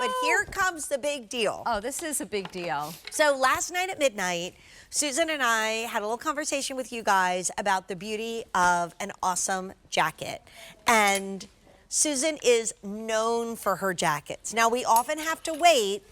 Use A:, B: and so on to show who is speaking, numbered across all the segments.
A: but here comes the big deal.
B: Oh, this is a big deal.
A: So last night at midnight, Susan and I had a little conversation with you guys about the beauty of an awesome jacket. And Susan is known for her jackets. Now, we often have to wait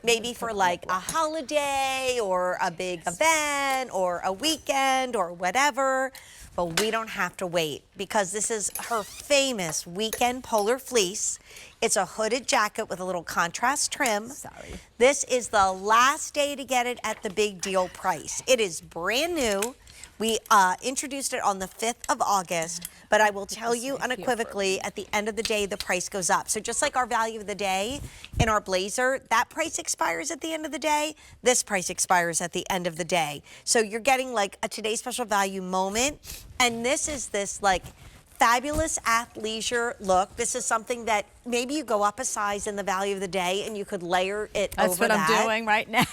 A: maybe for like a holiday or a big event or a weekend or whatever, but we don't have to wait because this is her famous weekend polar fleece. It's a hooded jacket with a little contrast trim.
B: Sorry.
A: This is the last day to get it at the big deal price. It is brand new. We introduced it on the 5th of August, but I will tell you unequivocally, at the end of the day, the price goes up. So just like our value of the day in our blazer, that price expires at the end of the day. This price expires at the end of the day. So you're getting like a today's special value moment. And this is this like fabulous athleisure look. This is something that maybe you go up a size in the value of the day and you could layer it
B: That's
A: over
B: what I'm doing right now.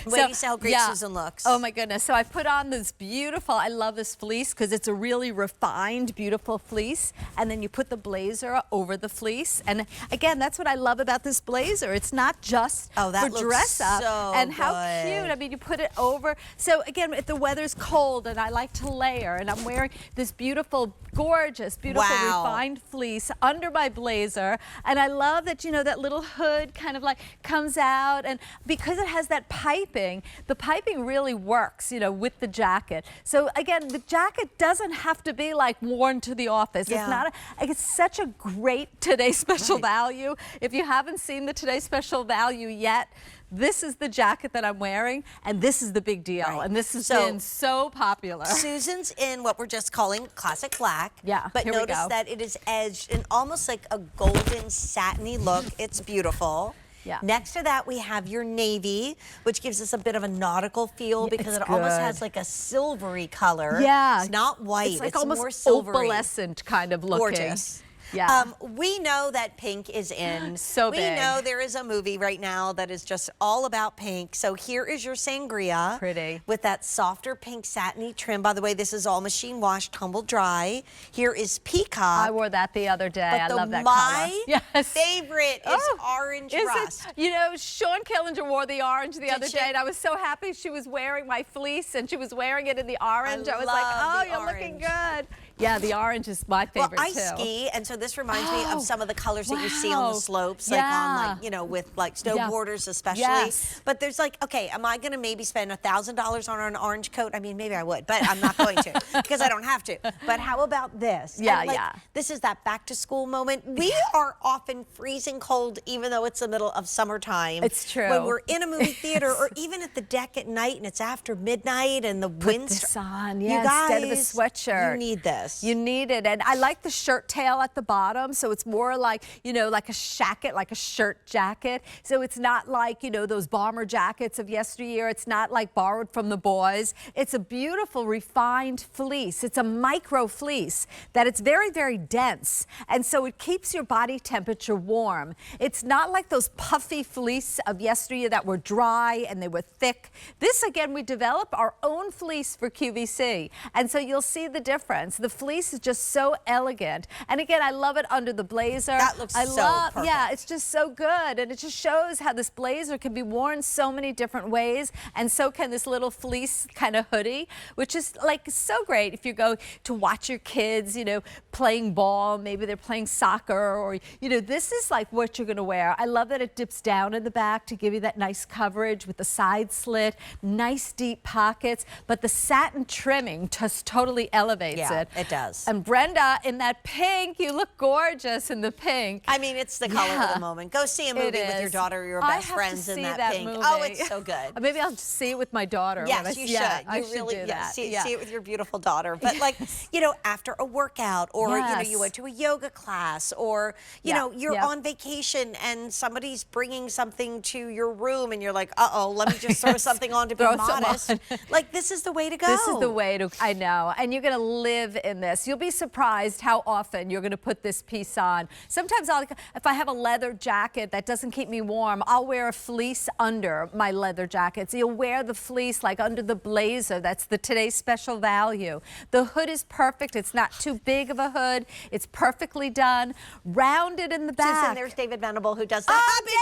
A: Wait, you see how great Susan looks.
B: Oh my goodness. So I put on this beautiful, I love this fleece because it's a really refined, beautiful fleece. And then you put the blazer over the fleece. And again, that's what I love about this blazer. It's not just for dress up.
A: So
B: and how cute. I mean, you put it over. So again, if the weather's cold and I like to layer and I'm wearing this beautiful, gorgeous, beautiful refined fleece under my blazer. And I love that, you know, that little hood kind of like comes out, and because it has that piping, the piping really works, you know, with the jacket. So again, the jacket doesn't have to be like worn to the office. It's not, it's such a great Today's Special Value. If you haven't seen the Today's Special Value yet, this is the jacket that I'm wearing, and this is the big deal. And this has been so popular.
A: Susan's in what we're just calling classic black.
B: Yeah,
A: but notice that it is edged in almost like a golden satiny look. It's beautiful.
B: Yeah.
A: Next to that, we have your navy, which gives us a bit of a nautical feel because it almost has like a silvery color.
B: Yeah.
A: It's not white.
B: It's like
A: it's
B: almost
A: more silvery.
B: opalescent kind of looking.
A: Gorgeous.
B: Yeah.
A: We know that pink is in.
B: So big.
A: We know there is a movie right now that is just all about pink. So here is your sangria.
B: Pretty.
A: With that softer pink satiny trim. By the way, this is all machine washed, tumble dry. Here is peacock.
B: I wore that the other day. I love that
A: my
B: color.
A: favorite is orange rust.
B: You know, Sean Killinger wore the orange the other day, and I was so happy she was wearing my fleece, and she was wearing it in the orange. I was like, oh, you're looking good. Yeah, the orange is my favorite,
A: too. Well, I ski, and so this reminds me of some of the colors that you see on the slopes, like on, like, you know, with like snowboarders especially. But there's like, okay, am I going to maybe spend $1,000 on an orange coat? I mean, maybe I would, but I'm not going to because I don't have to. But how about this?
B: Yeah,
A: like, this is that back to school moment. We are often freezing cold, even though it's the middle of summertime.
B: It's true.
A: When we're in a movie theater or even at the deck at night and it's after midnight and the wind's
B: this on,
A: you guys,
B: instead of a sweatshirt.
A: You need this.
B: You need it. And I like the shirt tail at the bottom, so it's more like, you know, like a shacket, like a shirt jacket. So it's not like, you know, those bomber jackets of yesteryear. It's not like borrowed from the boys. It's a beautiful, refined fleece. It's a micro fleece that it's very, very dense. And so it keeps your body temperature warm. It's not like those puffy fleece of yesteryear that were dry and they were thick. This, again, we developed our own fleece for QVC. And so you'll see the difference. The fleece is just so elegant. And again, I love it under the blazer.
A: That looks perfect.
B: Yeah, it's just so good. And it just shows how this blazer can be worn so many different ways. And so can this little fleece kind of hoodie, which is like so great if you go to watch your kids, you know, playing ball. Maybe they're playing soccer, or, you know, this is like what you're going to wear. I love that it dips down in the back to give you that nice coverage with the side slit, nice deep pockets, but the satin trimming just totally elevates it.
A: It does.
B: And Brenda, in that pink, you look gorgeous in the pink.
A: I mean, it's the color of the moment. Go see a movie with your daughter or your best friends in that pink.
B: Movie.
A: Oh, it's so good.
B: Maybe I'll just see it with my daughter.
A: Yes, you should.
B: I should
A: really
B: do that.
A: See it with your beautiful daughter. But like, you know, after a workout, or you know, you went to a yoga class, or you know, you're on vacation and somebody's bringing something to your room, and you're like, uh-oh, let me just throw something on to be modest. Like, this is the way to go.
B: This is the way to. I know, and you're going to live in this. You'll be surprised how often you're going to put this piece on. Sometimes if I have a leather jacket that doesn't keep me warm, I'll wear a fleece under my leather jacket. So you'll wear the fleece like under the blazer. That's the Today's Special Value. The hood is perfect. It's not too big of a hood. It's perfectly done. Rounded in the back.
A: Susan, there's David Venable who does the
B: David!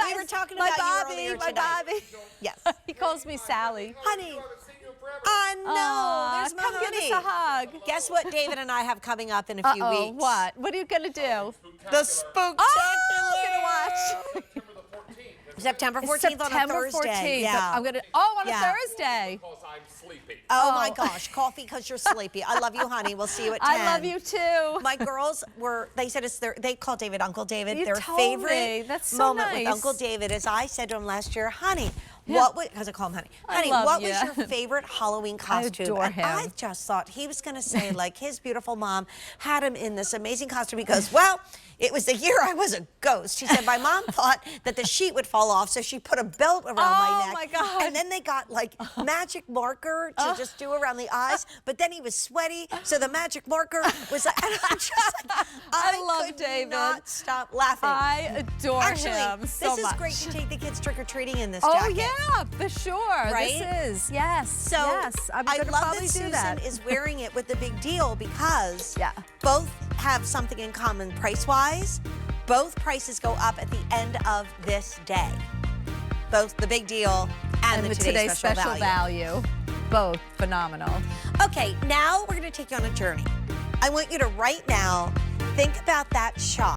A: We were talking
B: my
A: about
B: Bobby,
A: you earlier
B: my
A: tonight.
B: Bobby.
A: Yes.
B: He calls me Sally.
A: Honey. No,
B: Aw,
A: there's my
B: come
A: honey.
B: give us a hug.
A: Guess what David and I have coming up in a few weeks?
B: What? What are you gonna do?
A: The Spooktacular.
B: Oh, I'm gonna watch.
A: September 14th on a
B: September
A: Thursday.
B: 14th.
A: Yeah.
B: I'm gonna. Oh, on
A: Yeah.
B: a Thursday.
C: Because I'm sleepy.
A: Oh my gosh, coffee because you're sleepy. I love you, honey. We'll see you at 10.
B: I love you too.
A: My girls they said they call David Uncle David.
B: You
A: Their
B: told
A: favorite
B: me. That's so
A: moment with
B: nice.
A: Uncle David is I said to him last year, honey, because I call him honey.
B: I
A: Honey,
B: love
A: what
B: you.
A: was your favorite Halloween costume?
B: adore
A: And
B: him.
A: I just thought he was going to say, like, his beautiful mom had him in this amazing costume. He goes, well, it was the year I was a ghost. He said, my mom thought that the sheet would fall off, so she put a belt around my neck.
B: Oh, my God.
A: And then they got, like, magic marker to just do around the eyes. But then he was sweaty, so the magic marker was like, and I'm just like,
B: I love
A: could
B: David.
A: not stop laughing.
B: I adore
A: Actually,
B: him so
A: this
B: much.
A: is great to take the kids trick-or-treating in this
B: Oh
A: jacket.
B: yeah, for sure.
A: Right?
B: This is yes.
A: So
B: yes, I'm
A: I
B: gonna
A: love
B: probably
A: that
B: do
A: Susan
B: that.
A: is wearing it with the big deal because
B: Yeah.
A: both have something in common price-wise. Both prices go up at the end of this day. Both the big deal and the today's special value.
B: Both phenomenal.
A: Okay, now we're going to take you on a journey. I want you to right now think about that shop